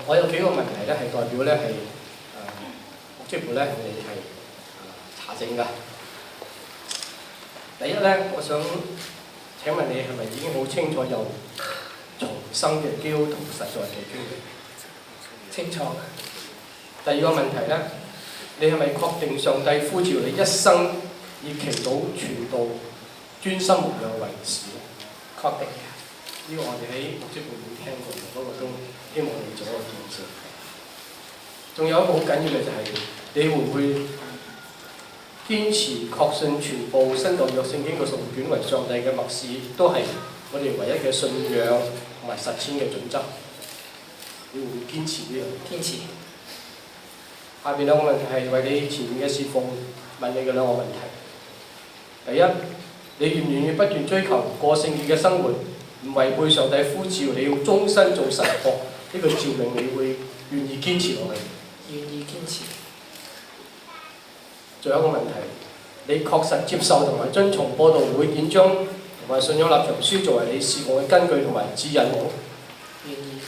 我有幾個問題咧，係代表咧係牧職部咧，我哋係查證㗎。第一咧，我想請問你係咪已經好清楚有重生嘅基督徒實在嘅經歷？清楚。第二個問題咧，你係咪確定上帝呼召你一生以祈禱傳道、專心牧養為事？確定嘅。呢個我哋喺牧職部會聽過，不過都希望你做一個見證。仲有一個好緊要嘅就係、你會唔會堅持確信全部新舊約聖經嘅數卷為上帝嘅默示，都係我哋唯一嘅信仰同埋實踐嘅準則？你會唔會堅持呢樣？堅持。下邊兩個問題係為你前面嘅侍奉問你嘅兩個問題。第一，你願唔願意不斷追求過聖潔嘅生活，唔違背上帝呼召你要終身做神學呢個召命，你會願意堅持落去？願意堅持。仲有一個問題，你確實接受同埋遵從播道會典章同埋信仰立場書作為你事奉嘅根據同埋指引冇？願意。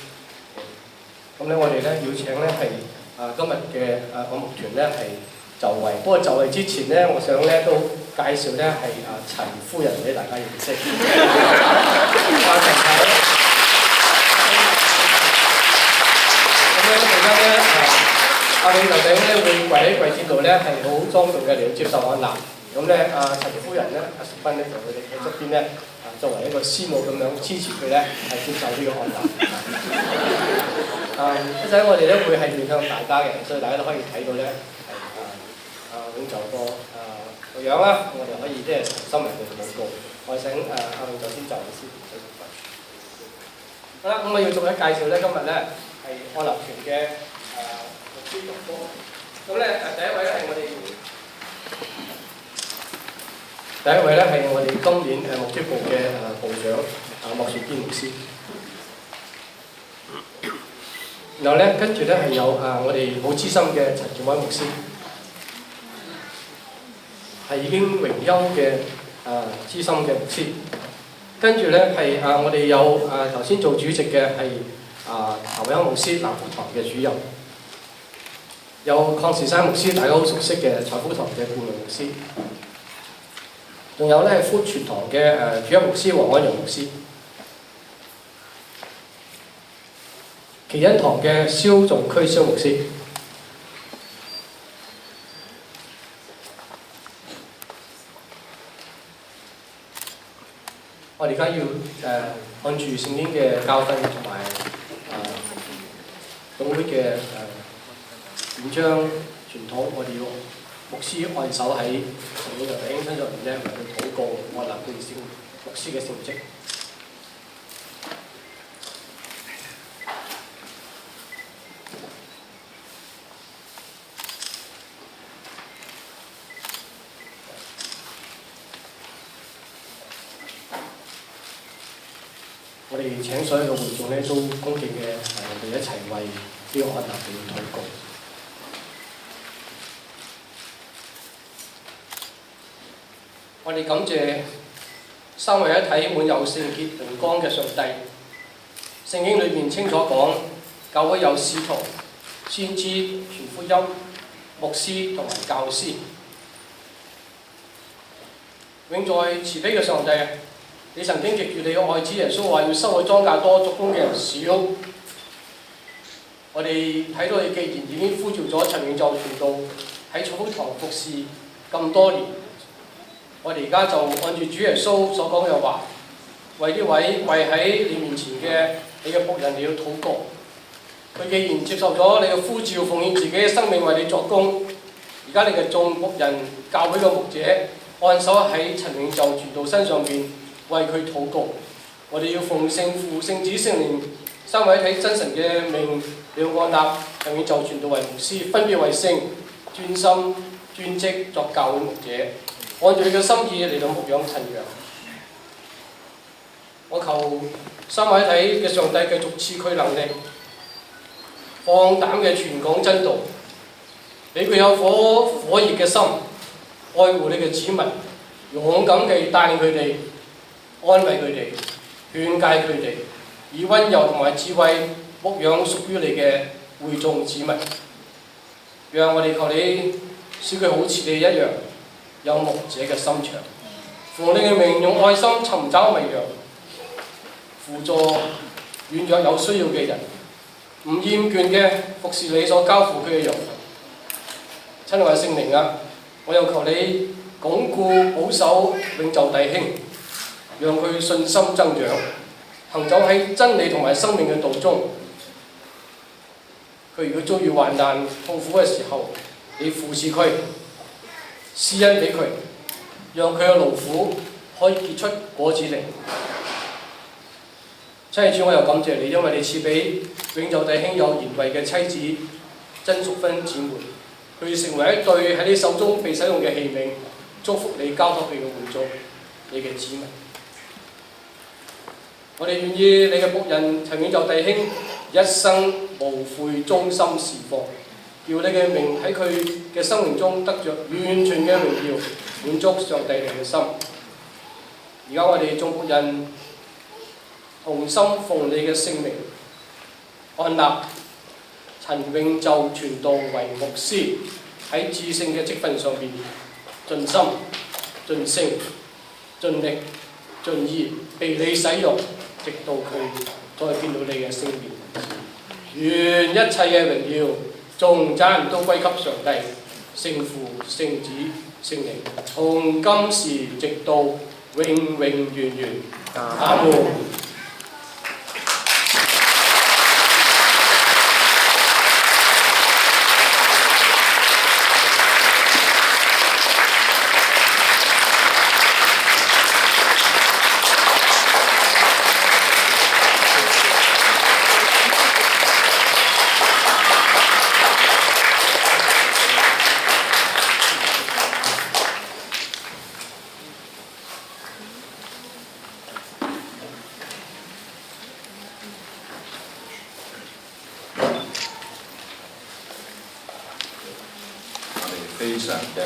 咁咧，我哋咧要請咧係今日嘅個牧團咧係就位，不過就位之前咧，我想咧都介紹咧係陳夫人俾大家認識。咁咧陣間咧阿領頭頂咧會跪喺跪墊度咧係好莊重嘅嚟到接受按立。咁咧陳夫人咧淑芬咧就佢哋喺側邊咧作為一個師母咁樣支持佢咧係接受呢個按立。一陣我哋咧會係面向大家嘅，所以大家都可以睇到咧係領袖個樣啦。我哋可以即係心靈嘅禱告。我請領袖先就先。好啦，咁我要逐一介紹咧，今日咧係按立團嘅牧師同工。咁咧第一位咧係我哋今年牧職部嘅部長莫樹堅牧師。然後咧，跟住咧係有我哋好資深嘅陳建威牧師，係已經榮休嘅資深嘅牧師。跟住咧係我哋有頭先做主席嘅係譚偉康牧師，南福堂嘅主任。有鄺時山牧師，大家好熟悉嘅財福堂嘅顧問牧師。仲有咧係福傳堂嘅主任牧師黃安陽牧師。奇恩堂嘅蕭仲區蕭牧師，我哋而家要按住聖經嘅教訓同埋總會嘅典章傳統，我哋要牧師按手喺神嘅弟兄身上面咧，為佢禱告，按立佢哋牧師嘅聖職。我哋請所有嘅會眾咧都恭敬嘅我哋一齊為呢個按立嚟禱告。我哋感謝三位一體滿有聖潔榮光嘅上帝。聖經裏面清楚講，教會有使徒、先知、傳福音、牧師同埋教師。永在慈悲嘅上帝，你曾經藉住你嘅愛子耶穌話要收嘅莊稼多，作工嘅人少。我哋睇到你既然已經呼召咗陳永就傳道喺財福堂服侍咁多年，我哋而家就按住主耶穌所講嘅話，為呢位跪喺你面前嘅你嘅僕人你要禱告。佢既然接受咗你嘅呼召，奉獻自己嘅生命為你作工，而家你嘅眾僕人教會嘅牧者按手喺陳永就傳道身上邊，為佢禱告。我哋要奉聖父、聖子、聖靈三位一體真神嘅命，要按立陳永就傳道為牧師，分別為聖、專心、專職作教會牧者，按照你嘅心意嚟到牧養陳羊。我求三位一體嘅上帝繼續賜佢能力，放膽嘅傳講真道，俾佢有火熱嘅心，愛護你嘅子民，勇敢地帶領佢哋，安慰佢哋，勸誡佢哋，以溫柔同埋智慧牧養屬於你嘅會眾子民。讓我哋求你，使佢好似你一樣，有牧者嘅心腸，奉你嘅名用愛心尋找迷羊，輔助軟弱有需要嘅人，唔厭倦嘅服侍你所交付佢嘅羊群。親愛嘅聖靈啊，我又求你鞏固保守永就弟兄，讓佢信心增長，行走喺真理同埋生命嘅道中。佢如果遭遇患難痛苦嘅時候，你扶持佢，施恩俾佢，讓佢嘅勞苦可以結出果子嚟。親愛主，我又感謝你，因為你賜俾永就弟兄有賢惠嘅妻子曾淑芬姊妹，佢成為一對喺你手中被使用嘅器皿，祝福你交託佢嘅會眾，你嘅子民。我哋願意你嘅僕人陳永就弟兄一生無悔忠心侍奉，叫你嘅名喺佢嘅生命中得着完全嘅榮耀，滿足上帝你嘅心。而家我哋眾僕人同心奉你嘅聖名，按立陳永就傳道為牧師，喺至聖嘅職分上面盡心、盡性、盡力、盡意被你使用，直到佢再見到你嘅聖面。願一切嘅榮耀、頌讚都歸給上帝、聖父、聖子、聖靈，從今時直到永永遠遠。阿門。非常嘅